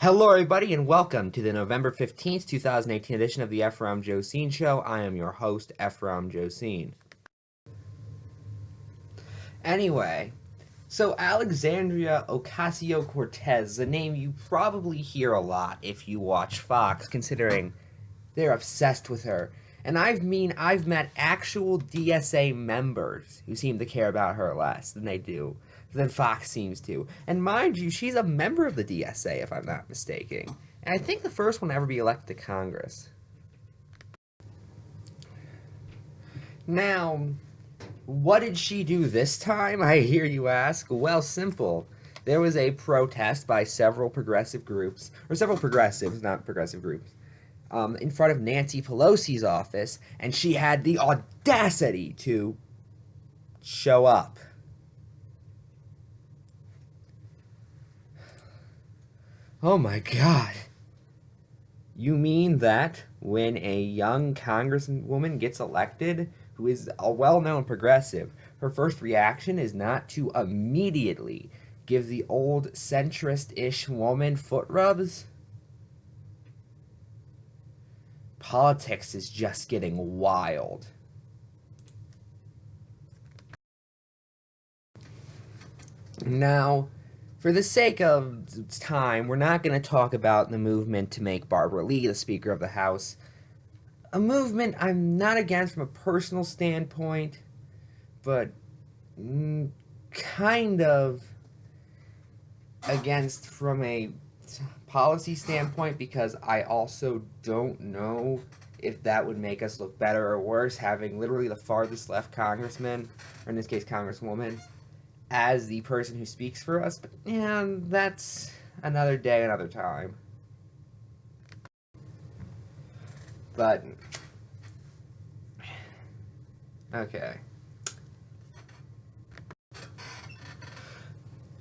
Hello, everybody, and welcome to the November 15th, 2018 edition of the Ephrom Josine Show. I am your host, Ephrom Josine. Anyway, so Alexandria Ocasio-Cortez is a name you probably hear a lot if you watch Fox, considering they're obsessed with her. And I've met actual DSA members who seem to care about her less than Fox seems to. And mind you, she's a member of the DSA, if I'm not mistaken. And I think the first one to ever be elected to Congress. Now, what did she do this time, I hear you ask? Well, simple. There was a protest by several progressives, not progressive groups, in front of Nancy Pelosi's office, and she had the audacity to show up. Oh my God. You mean that when a young congresswoman gets elected, who is a well-known progressive, her first reaction is not to immediately give the old centrist-ish woman foot rubs? Politics is just getting wild. Now, for the sake of time, we're not going to talk about the movement to make Barbara Lee the Speaker of the House. A movement I'm not against from a personal standpoint, but kind of against from a policy standpoint, because I also don't know if that would make us look better or worse, having literally the farthest left congressman, or in this case congresswoman, as the person who speaks for us. But yeah, that's another day, another time. But okay.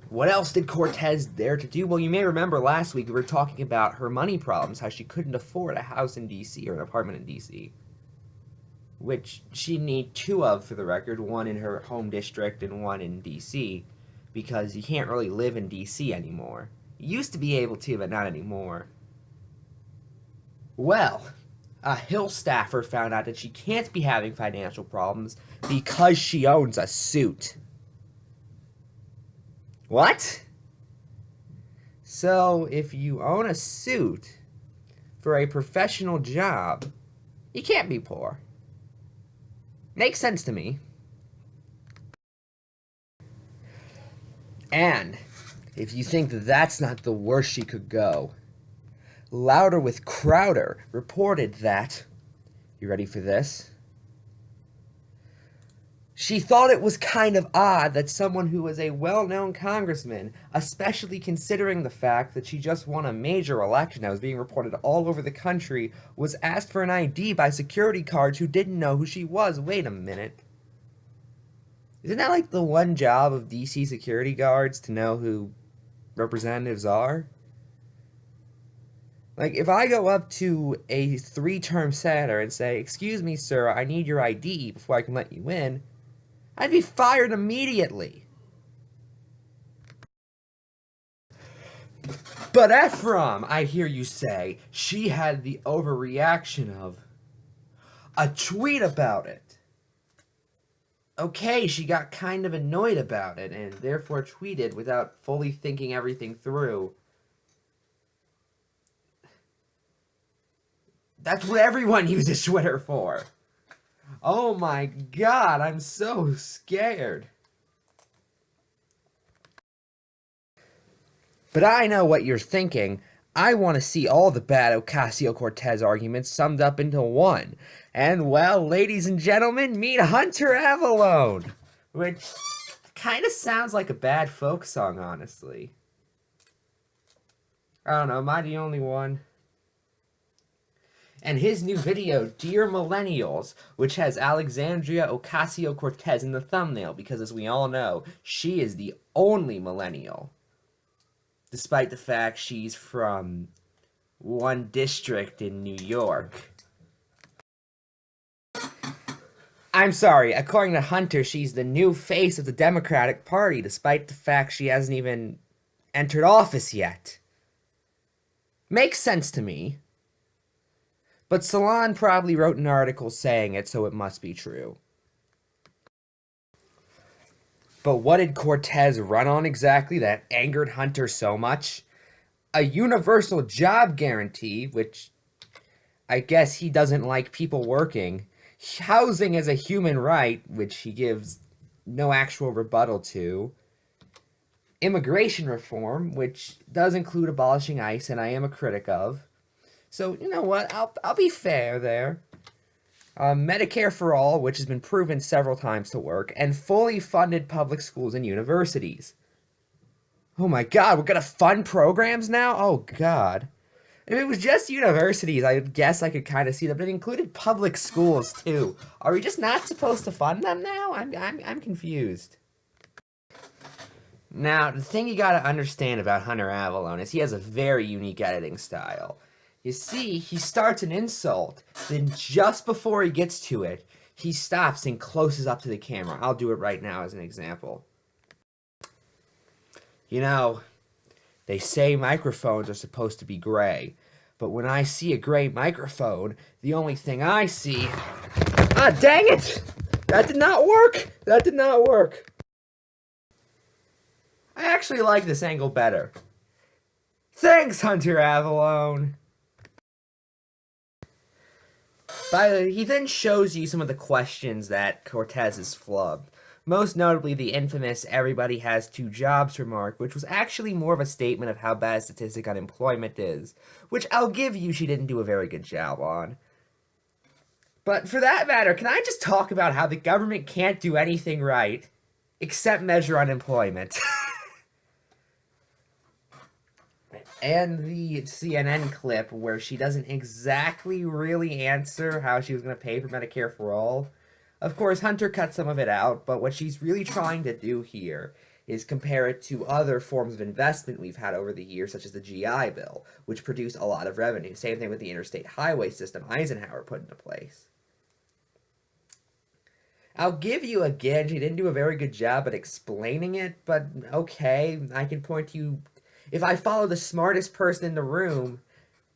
What else did Cortez dare to do? Well, you may remember last week we were talking about her money problems, how she couldn't afford a house in D.C. or an apartment in D.C., which she need two of, for the record, one in her home district and one in D.C., because you can't really live in D.C. anymore. You used to be able to, but not anymore. Well, a Hill staffer found out that she can't be having financial problems because she owns a suit. What? So, if you own a suit for a professional job, you can't be poor. Makes sense to me. And if you think that's not the worst she could go, Louder with Crowder reported that, you ready for this? She thought it was kind of odd that someone who was a well-known congressman, especially considering the fact that she just won a major election that was being reported all over the country, was asked for an ID by security guards who didn't know who she was. Wait a minute. Isn't that like the one job of DC security guards, to know who representatives are? Like, if I go up to a 3-term senator and say, "Excuse me, sir, I need your ID before I can let you in," I'd be fired immediately. But Ephrom, I hear you say, she had the overreaction of a tweet about it. Okay, she got kind of annoyed about it and therefore tweeted without fully thinking everything through. That's what everyone uses Twitter for. Oh my God, I'm so scared. But I know what you're thinking. I want to see all the bad Ocasio-Cortez arguments summed up into one. And, well, ladies and gentlemen, meet Hunter Avalone. Which kind of sounds like a bad folk song, honestly. I don't know, am I the only one? And his new video, Dear Millennials, which has Alexandria Ocasio-Cortez in the thumbnail, because as we all know, she is the only millennial. Despite the fact she's from one district in New York. I'm sorry, according to Hunter, she's the new face of the Democratic Party, despite the fact she hasn't even entered office yet. Makes sense to me. But Salon probably wrote an article saying it, so it must be true. But what did Cortez run on exactly that angered Hunter so much? A universal job guarantee, which I guess he doesn't like people working. Housing as a human right, which he gives no actual rebuttal to. Immigration reform, which does include abolishing ICE, and I am a critic of. So, you know what? I'll be fair there. Medicare for all, which has been proven several times to work, and fully funded public schools and universities. Oh my god, we're gonna fund programs now? Oh god. If it was just universities, I guess I could kind of see that, but it included public schools too. Are we just not supposed to fund them now? I'm confused. Now, the thing you gotta understand about Hunter Avallone is he has a very unique editing style. You see, he starts an insult, then just before he gets to it, he stops and closes up to the camera. I'll do it right now as an example. You know, they say microphones are supposed to be gray, but when I see a gray microphone, the only thing I see... Ah, dang it! That did not work! That did not work! I actually like this angle better. Thanks, Hunter Avallone! He then shows you some of the questions that Cortez has flubbed. Most notably the infamous "everybody has 2 jobs" remark, which was actually more of a statement of how bad statistic unemployment is, which I'll give you she didn't do a very good job on. But for that matter, can I just talk about how the government can't do anything right except measure unemployment? And the CNN clip where she doesn't exactly really answer how she was going to pay for Medicare for all. Of course, Hunter cut some of it out, but what she's really trying to do here is compare it to other forms of investment we've had over the years, such as the GI Bill, which produced a lot of revenue. Same thing with the interstate highway system Eisenhower put into place. I'll give you again, she didn't do a very good job at explaining it, but okay, I can point to you. If I follow the smartest person in the room,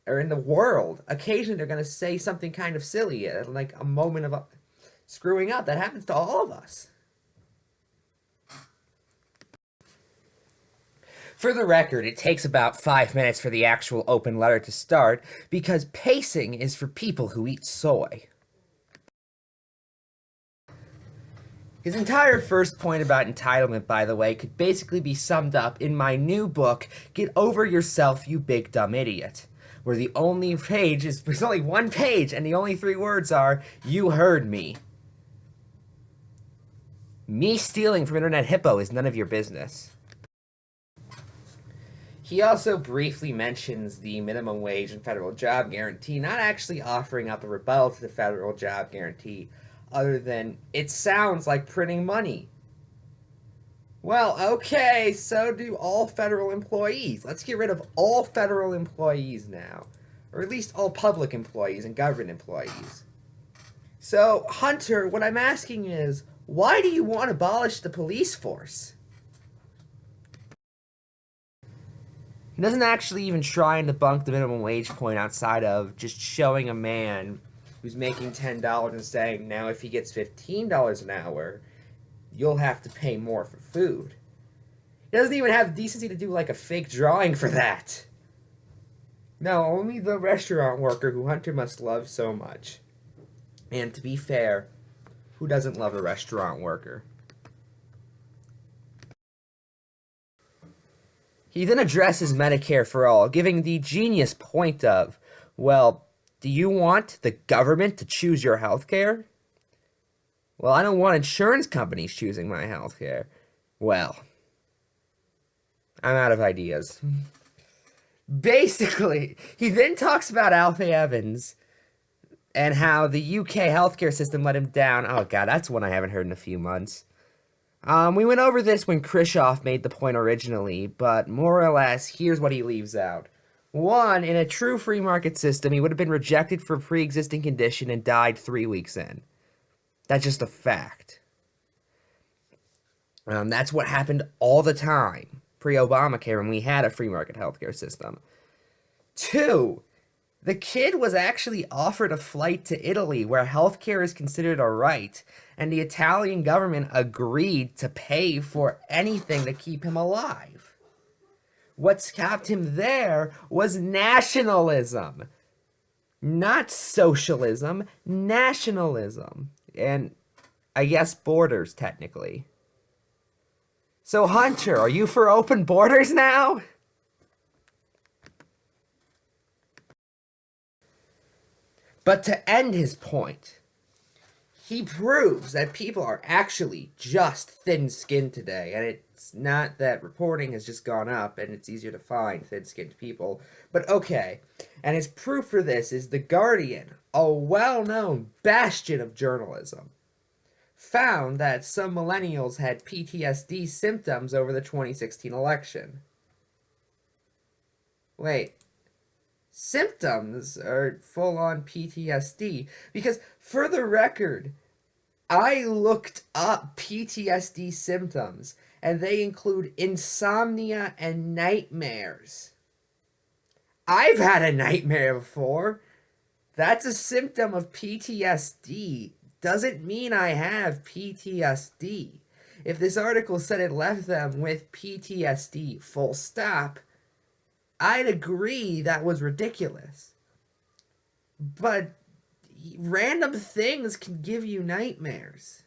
or in the world, occasionally they're going to say something kind of silly, like a moment of screwing up. That happens to all of us. For the record, it takes about 5 minutes for the actual open letter to start, because pacing is for people who eat soy. His entire first point about entitlement, by the way, could basically be summed up in my new book, Get Over Yourself, You Big Dumb Idiot, where the only page is, there's only one page, and the only 3 words are, "You heard me." Me stealing from Internet Hippo is none of your business. He also briefly mentions the minimum wage and federal job guarantee, not actually offering up a rebuttal to the federal job guarantee, other than, it sounds like printing money. Well, okay, so do all federal employees. Let's get rid of all federal employees now. Or at least all public employees and government employees. So, Hunter, what I'm asking is, why do you want to abolish the police force? He doesn't actually even try and debunk the minimum wage point outside of just showing a man who's making $10 and saying, now if he gets $15 an hour, you'll have to pay more for food. He doesn't even have the decency to do like a fake drawing for that. No, only the restaurant worker who Hunter must love so much. And to be fair, who doesn't love a restaurant worker? He then addresses Medicare for all, giving the genius point of, well, do you want the government to choose your health care? Well, I don't want insurance companies choosing my health care. Well, I'm out of ideas. Basically, he then talks about Alfie Evans and how the UK healthcare system let him down. Oh god, that's one I haven't heard in a few months. We went over this when Krischoff made the point originally, but more or less, here's what he leaves out. 1, in a true free market system, he would have been rejected for a pre-existing condition and died 3 weeks in. That's just a fact. That's what happened all the time pre-Obamacare when we had a free market healthcare system. 2, the kid was actually offered a flight to Italy where healthcare is considered a right, and the Italian government agreed to pay for anything to keep him alive. What's kept him there was nationalism. Not socialism, nationalism. And I guess borders, technically. So, Hunter, are you for open borders now? But to end his point, he proves that people are actually just thin-skinned today, and it's not that reporting has just gone up and it's easier to find thin-skinned people, but okay. And his proof for this is The Guardian, a well-known bastion of journalism, found that some millennials had PTSD symptoms over the 2016 election. Wait, symptoms are full-on PTSD? Because, for the record, I looked up PTSD symptoms, and they include insomnia and nightmares. I've had a nightmare before. That's a symptom of PTSD. Doesn't mean I have PTSD. If this article said it left them with PTSD, full stop, I'd agree that was ridiculous. But random things can give you nightmares.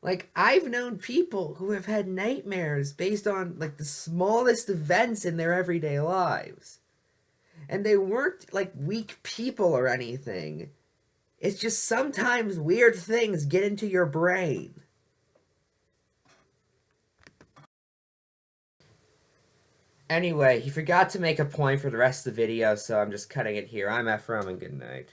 Like, I've known people who have had nightmares based on, like, the smallest events in their everyday lives. And they weren't, like, weak people or anything. It's just sometimes weird things get into your brain. Anyway, he forgot to make a point for the rest of the video, so I'm just cutting it here. I'm Ephrom, and good night.